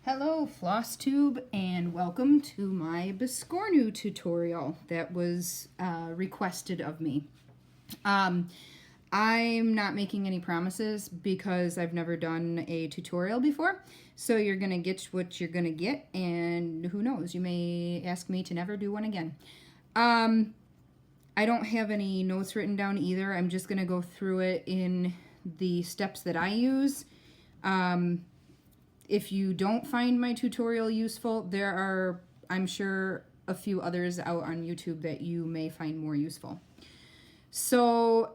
Hello Flosstube, and welcome to my biscornu tutorial that was requested of me. I'm not making any promises because I've never done a tutorial before, so you're gonna get what you're gonna get, and who knows, you may ask me to never do one again. I don't have any notes written down either. I'm just gonna go through it in the steps that I use. If you don't find my tutorial useful, there are, I'm sure, a few others out on YouTube that you may find more useful. So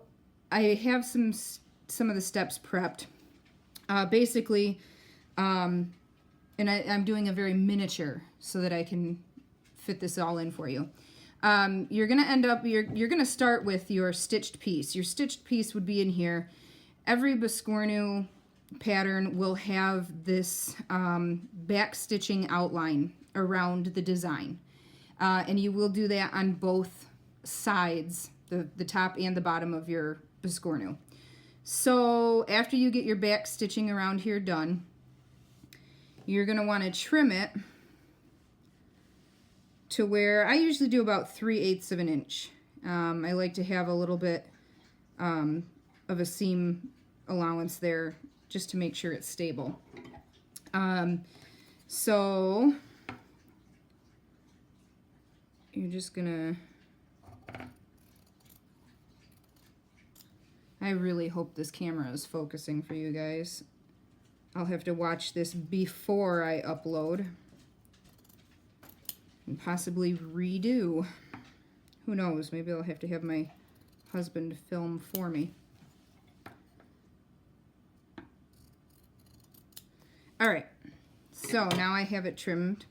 I have some of the steps prepped. Basically, and I'm doing a very miniature so that I can fit this all in for you. You're gonna end up, you're gonna start with your stitched piece. Your stitched piece would be in here. Every biscornu pattern will have this back stitching outline around the design, and you will do that on both sides, the top and the bottom of your biscornu. So after you get your back stitching around here done, you're going to want to trim it to where I usually do about 3/8 of an inch. I like to have a little bit of a seam allowance there, just to make sure it's stable. So you're just gonna, I really hope this camera is focusing for you guys. I'll have to watch this before I upload and possibly redo. Who knows, maybe I'll have to have my husband film for me. All right, so now I have it trimmed.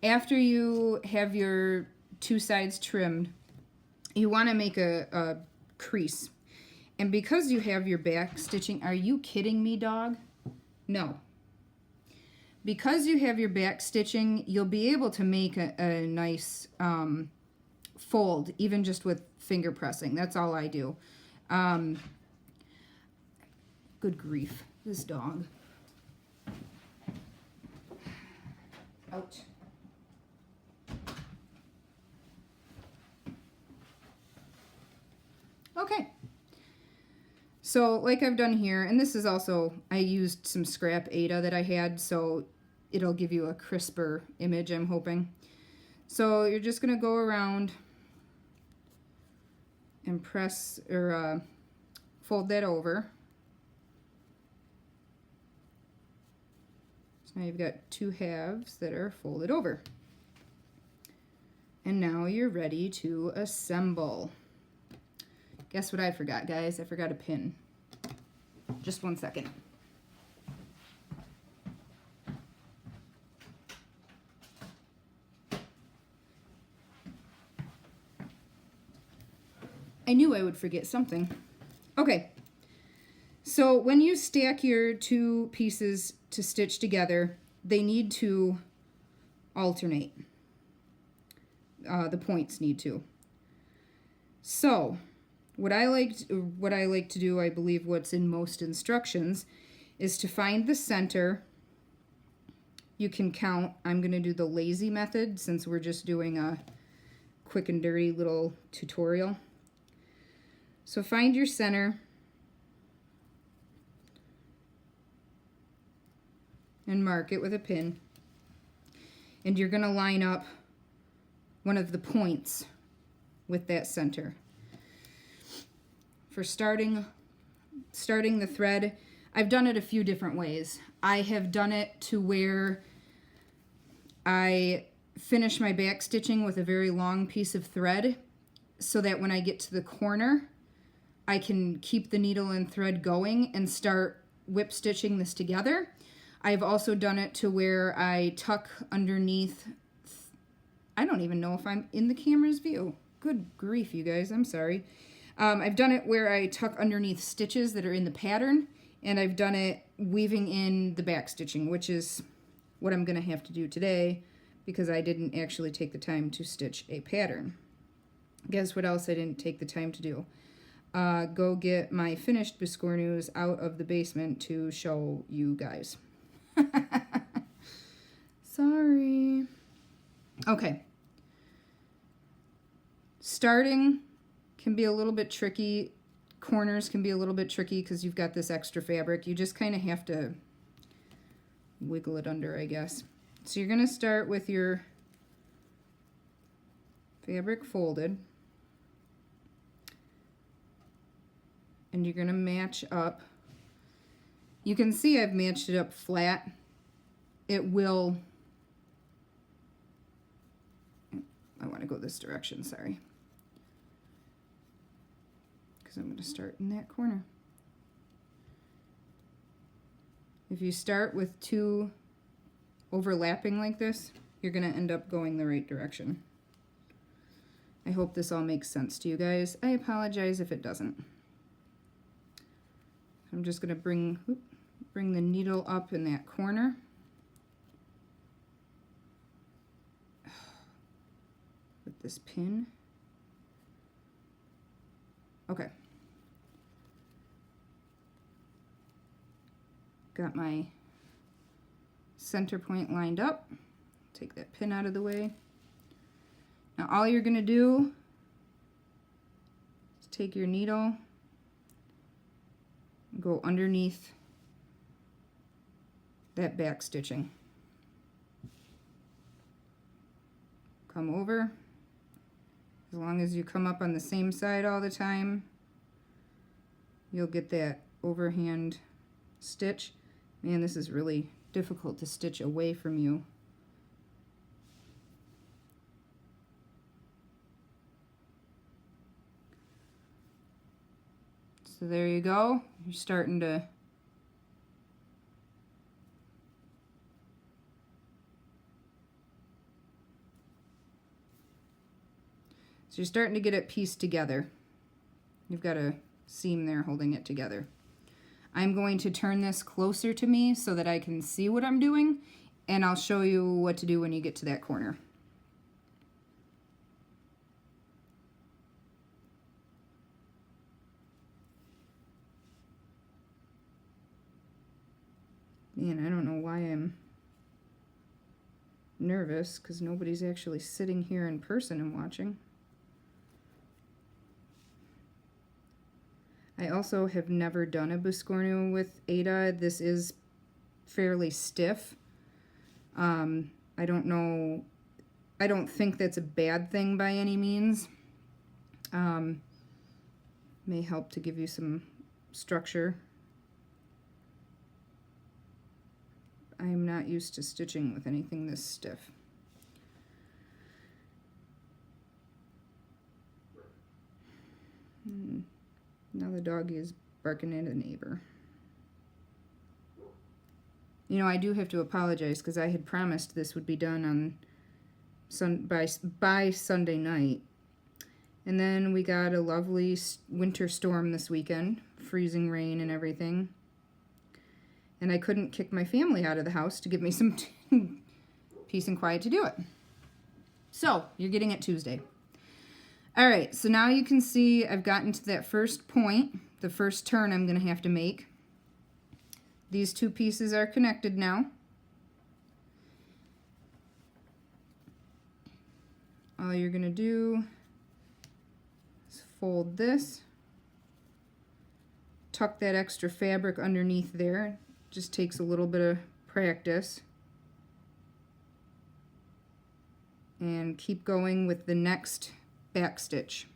After you have your two sides trimmed, you want to make a crease. And because you have your back stitching, are you kidding me, dog? No. Because you have your back stitching, you'll be able to make a nice fold, even just with finger pressing. That's all I do. Good grief, this dog. Out. Okay. So like I've done here, and this is also, I used some scrap Ada that I had, so it'll give you a crisper image, I'm hoping. So you're just going to go around and press or fold that over. Now you've got two halves that are folded over. And now you're ready to assemble. Guess what I forgot, guys? I forgot a pin. Just one second. I knew I would forget something. Okay. So when you stack your two pieces to stitch together, they need to alternate. The points need to. So what I like to do, I believe what's in most instructions, is to find the center. You can count. I'm going to do the lazy method since we're just doing a quick and dirty little tutorial. So find your center and mark it with a pin, and you're going to line up one of the points with that center. For starting the thread, I've done it a few different ways. I have done it to where I finish my back stitching with a very long piece of thread so that when I get to the corner, I can keep the needle and thread going and start whip stitching this together. I've also done it to where I tuck underneath. I don't even know if I'm in the camera's view. Good grief, you guys, I'm sorry. I've done it where I tuck underneath stitches that are in the pattern, and I've done it weaving in the back stitching, which is what I'm going to have to do today because I didn't actually take the time to stitch a pattern. Guess what else I didn't take the time to do? Go get my finished biscornus out of the basement to show you guys. Sorry. Okay. Starting can be a little bit tricky. Corners can be a little bit tricky because you've got this extra fabric. You just kind of have to wiggle it under, I guess. So you're going to start with your fabric folded. And you're going to match up. You can see I've matched it up flat. It will, I want to go this direction, sorry. Because I'm going to start in that corner. If you start with two overlapping like this, you're going to end up going the right direction. I hope this all makes sense to you guys. I apologize if it doesn't. I'm just going to bring the needle up in that corner. With this pin. Okay. Got my center point lined up. Take that pin out of the way. Now all you're going to do is take your needle, go underneath that back stitching. Come over. As long as you come up on the same side all the time, you'll get that overhand stitch. Man, this is really difficult to stitch away from you. So there you go. You're starting to So you're starting to get it pieced together. You've got a seam there holding it together. I'm going to turn this closer to me so that I can see what I'm doing, and I'll show you what to do when you get to that corner. Man, I don't know why I'm nervous, because nobody's actually sitting here in person and watching. I also have never done a biscornu with Ada. This is fairly stiff. I don't know. I don't think that's a bad thing by any means. May help to give you some structure. I am not used to stitching with anything this stiff. Now the doggy is barking at a neighbor. You know, I do have to apologize because I had promised this would be done on by Sunday night. And then we got a lovely winter storm this weekend, freezing rain and everything. And I couldn't kick my family out of the house to give me some peace and quiet to do it. So, you're getting it Tuesday. All right, so now you can see I've gotten to that first point, the first turn I'm going to have to make. These two pieces are connected now. All you're going to do is fold this, tuck that extra fabric underneath there. Just takes a little bit of practice. And keep going with the next back stitch.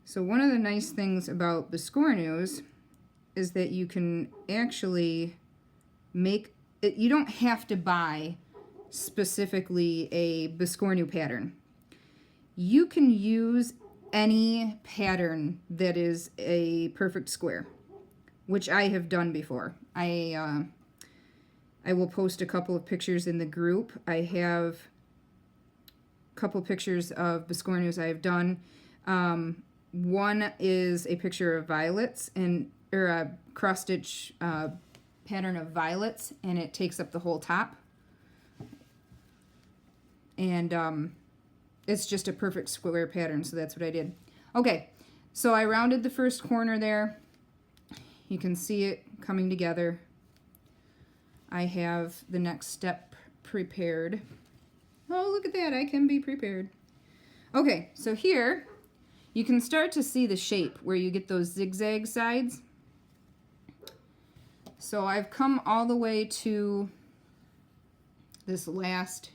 So one of the nice things about biscornus is that you can actually make it, you don't have to buy specifically a biscornu pattern. You can use any pattern that is a perfect square, which I have done before. I will post a couple of pictures in the group. I have a couple pictures of biscornus I have done. One is a picture of violets or a cross stitch pattern of violets, and it takes up the whole top. And it's just a perfect square pattern, so that's what I did. Okay, so I rounded the first corner there. You can see it coming together. I have the next step prepared. Oh, look at that, I can be prepared. Okay, so here you can start to see the shape where you get those zigzag sides. So I've come all the way to this last,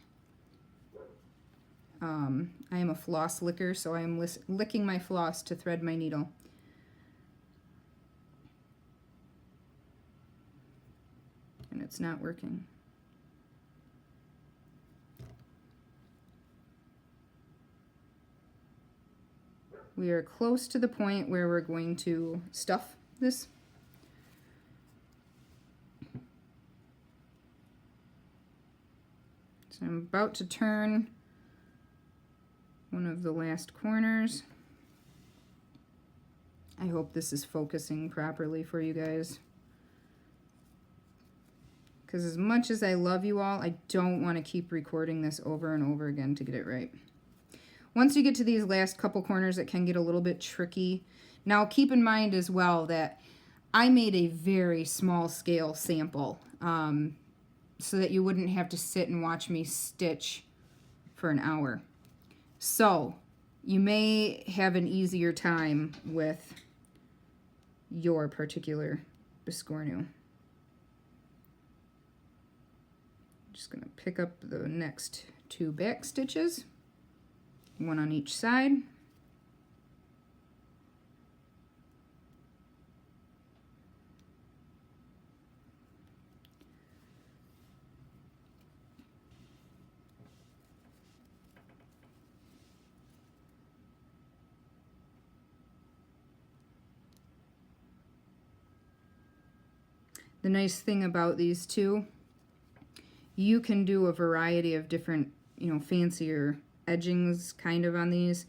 I am a floss licker, so I am licking my floss to thread my needle. And it's not working. We are close to the point where we're going to stuff this. So I'm about to turn one of the last corners. I hope this is focusing properly for you guys. Because as much as I love you all, I don't want to keep recording this over and over again to get it right. Once you get to these last couple corners, it can get a little bit tricky. Now keep in mind as well that I made a very small scale sample so that you wouldn't have to sit and watch me stitch for an hour. So you may have an easier time with your particular biscornu. Just going to pick up the next 2 back stitches, one on each side. The nice thing about these two, you can do a variety of different, fancier edgings kind of on these.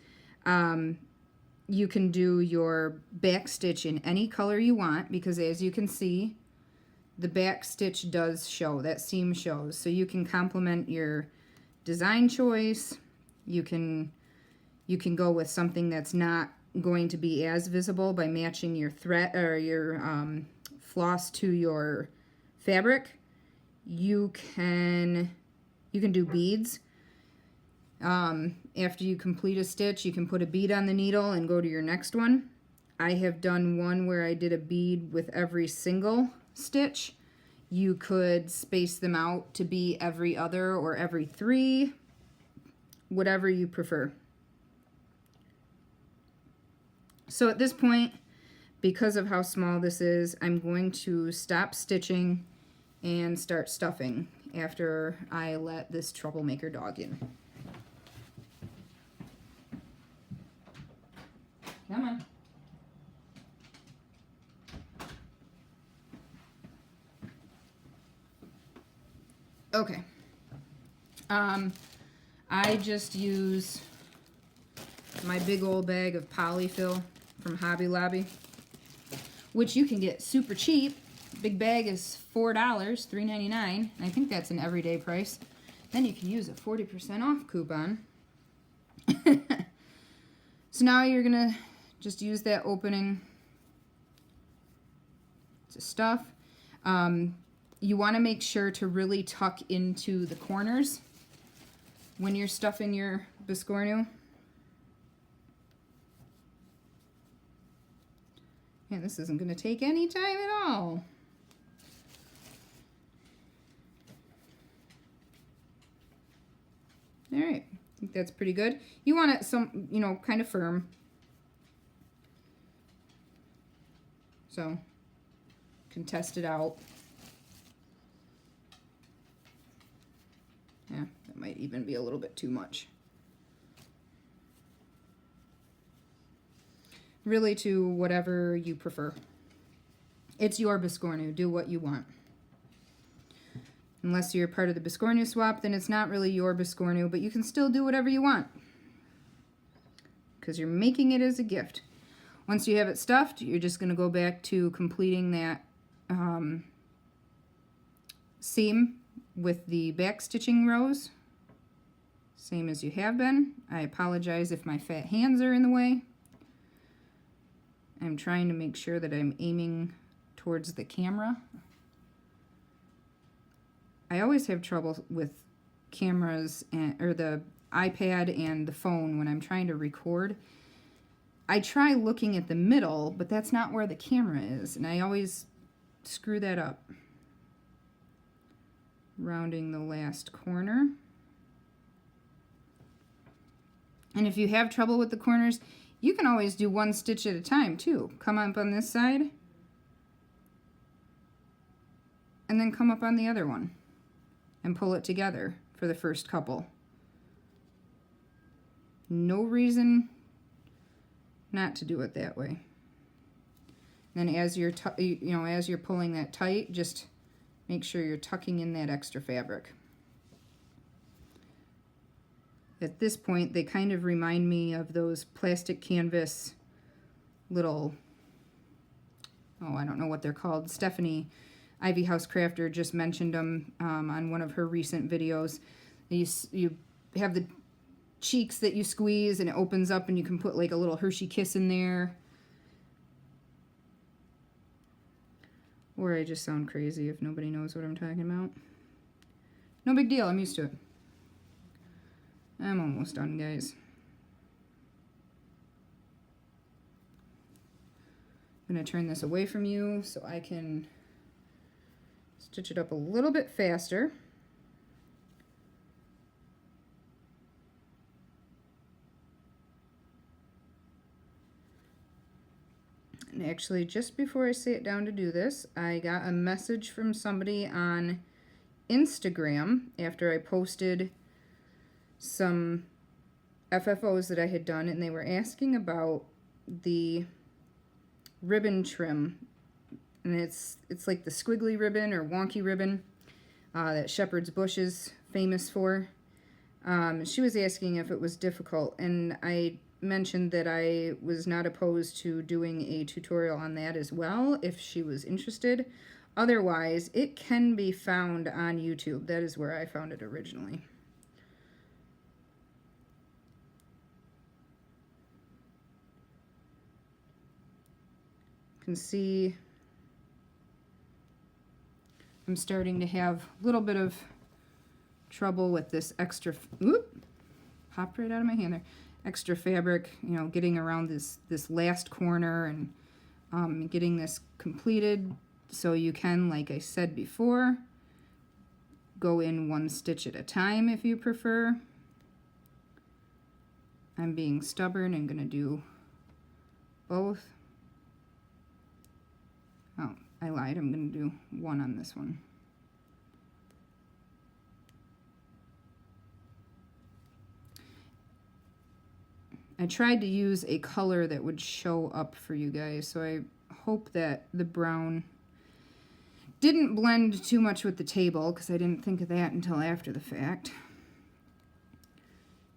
You can do your back stitch in any color you want, because as you can see, the back stitch does show, that seam shows. So you can complement your design choice. You can go with something that's not going to be as visible by matching your thread or your floss to your fabric. You can do beads. After you complete a stitch, you can put a bead on the needle and go to your next one. I have done one where I did a bead with every single stitch. You could space them out to be every other or every 3, whatever you prefer. So at this point, because of how small this is, I'm going to stop stitching and start stuffing after I let this troublemaker dog in. Come on. Okay. I just use my big old bag of polyfill from Hobby Lobby, which you can get super cheap. Big bag is $4, $3.99. And I think that's an everyday price. Then you can use a 40% off coupon. So now you're gonna just use that opening to stuff. You want to make sure to really tuck into the corners when you're stuffing your biscornu. Yeah, this isn't going to take any time at all. All right, I think that's pretty good. You want it kind of firm. So, you can test it out. Yeah, that might even be a little bit too much. Really to whatever you prefer. It's your biscornu. Do what you want. Unless you're part of the biscornu swap, then it's not really your biscornu, but you can still do whatever you want because you're making it as a gift. Once you have it stuffed, you're just going to go back to completing that seam with the back stitching rows, same as you have been. I apologize if my fat hands are in the way. I'm trying to make sure that I'm aiming towards the camera. I always have trouble with cameras or the iPad and the phone when I'm trying to record. I try looking at the middle, but that's not where the camera is, and I always screw that up. Rounding the last corner. And if you have trouble with the corners, you can always do one stitch at a time too. Come up on this side, and then come up on the other one, and pull it together for the first couple. No reason not to do it that way. Then as you're as you're pulling that tight, just make sure you're tucking in that extra fabric. At this point, they kind of remind me of those plastic canvas little, oh, I don't know what they're called. Stephanie, Ivy House Crafter, just mentioned them on one of her recent videos. You have the cheeks that you squeeze and it opens up and you can put like a little Hershey Kiss in there. Or I just sound crazy if nobody knows what I'm talking about. No big deal, I'm used to it. I'm almost done, guys. I'm going to turn this away from you so I can stitch it up a little bit faster. And actually, just before I sit down to do this, I got a message from somebody on Instagram after I posted some FFOs that I had done, and they were asking about the ribbon trim. And it's like the squiggly ribbon or wonky ribbon that Shepherd's Bush is famous for. She was asking if it was difficult, and I mentioned that I was not opposed to doing a tutorial on that as well if she was interested. Otherwise, it can be found on YouTube. That is where I found it originally. You can see I'm starting to have a little bit of trouble with this extra, popped right out of my hand there, extra fabric, getting around this last corner and getting this completed. So you can, like I said before, go in one stitch at a time if you prefer. I'm being stubborn and going to do both. Oh, I lied. I'm going to do one on this one. I tried to use a color that would show up for you guys, so I hope that the brown didn't blend too much with the table, because I didn't think of that until after the fact.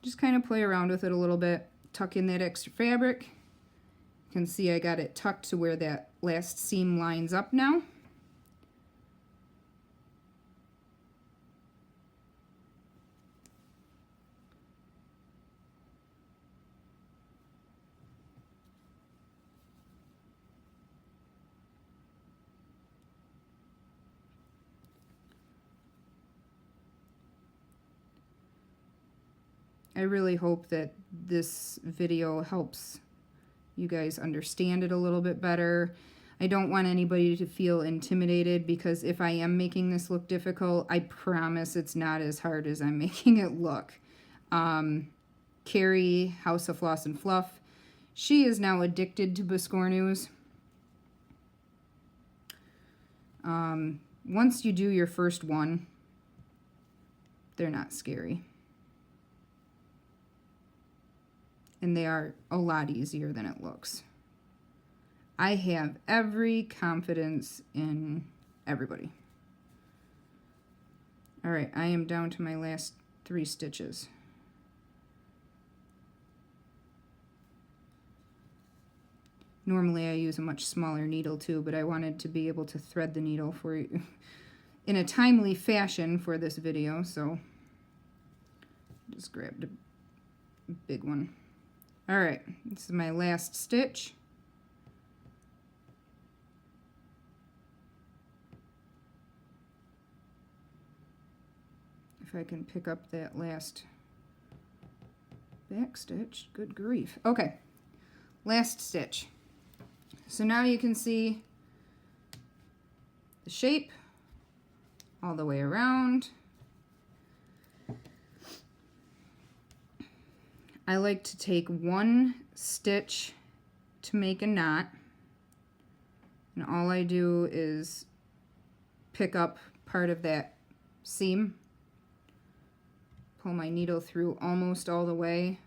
Just kind of play around with it a little bit, tuck in that extra fabric. You can see I got it tucked to where that last seam lines up now. I really hope that this video helps you guys understand it a little bit better. I don't want anybody to feel intimidated, because if I am making this look difficult, I promise it's not as hard as I'm making it look. Carrie, House of Floss and Fluff, she is now addicted to biscornus. Once you do your first one, they're not scary. And they are a lot easier than it looks. I have every confidence in everybody. All right, I am down to my last 3 stitches. Normally I use a much smaller needle too, but I wanted to be able to thread the needle for you in a timely fashion for this video, so just grabbed a big one. All right, this is my last stitch. if I can pick up that last back stitch. Good grief. Okay, last stitch. So now you can see the shape all the way around. I like to take one stitch to make a knot, and all I do is pick up part of that seam, pull my needle through almost all the way,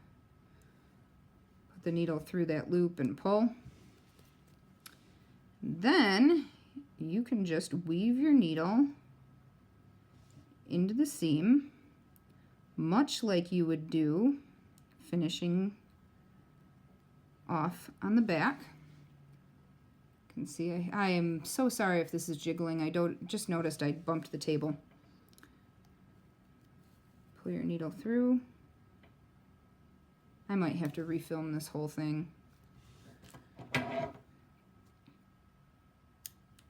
put the needle through that loop and pull. Then you can just weave your needle into the seam, much like you would do finishing off on the back. You can see I am so sorry if this is jiggling. I just noticed I bumped the table. Pull your needle through. I might have to refilm this whole thing.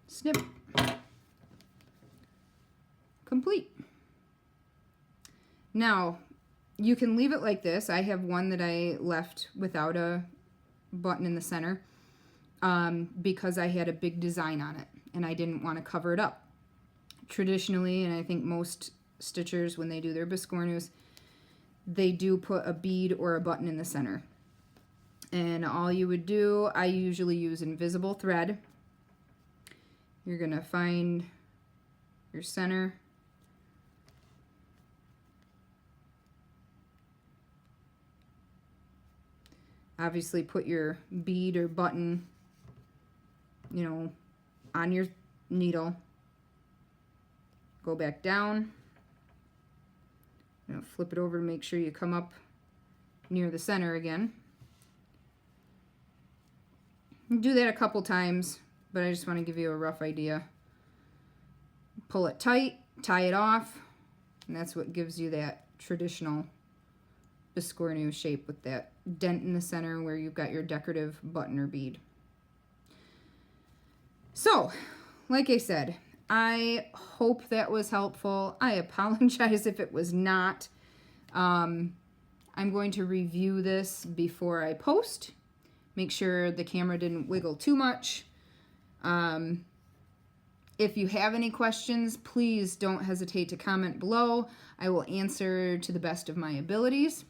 Snip. Complete. Now, you can leave it like this. I have one that I left without a button in the center because I had a big design on it and I didn't want to cover it up. Traditionally, and I think most stitchers, when they do their biscornus, they do put a bead or a button in the center. And all you would do, I usually use invisible thread. You're going to find your center. Obviously put your bead or button, you know, on your needle. Go back down. You know, flip it over to make sure you come up near the center again. Do that a couple times, but I just want to give you a rough idea. Pull it tight, tie it off, and that's what gives you that traditional biscornu shape with that dent in the center where you've got your decorative button or bead. So, like I said, I hope that was helpful. I apologize if it was not. I'm going to review this before I post. Make sure the camera didn't wiggle too much. If you have any questions, please don't hesitate to comment below. I will answer to the best of my abilities.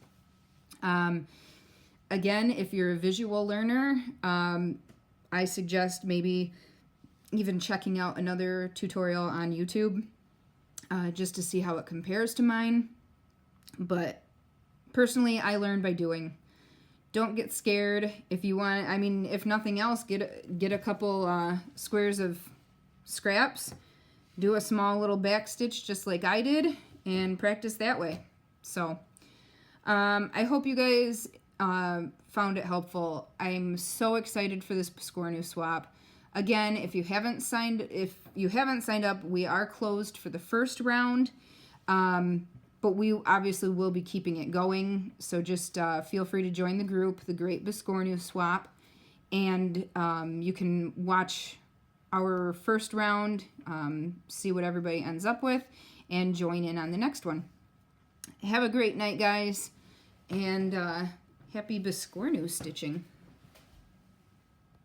Again, if you're a visual learner, I suggest maybe even checking out another tutorial on YouTube just to see how it compares to mine. But personally, I learned by doing. Don't get scared. If you want, I mean, if nothing else, get a couple squares of scraps, do a small little back stitch just like I did, and practice that way. So I hope you guys found it helpful. I'm so excited for this biscornu swap. Again, if you haven't signed up, we are closed for the first round, but we obviously will be keeping it going. So just feel free to join the group, the Great Biscornu Swap, and you can watch our first round, see what everybody ends up with, and join in on the next one. Have a great night, guys, and happy biscornu stitching.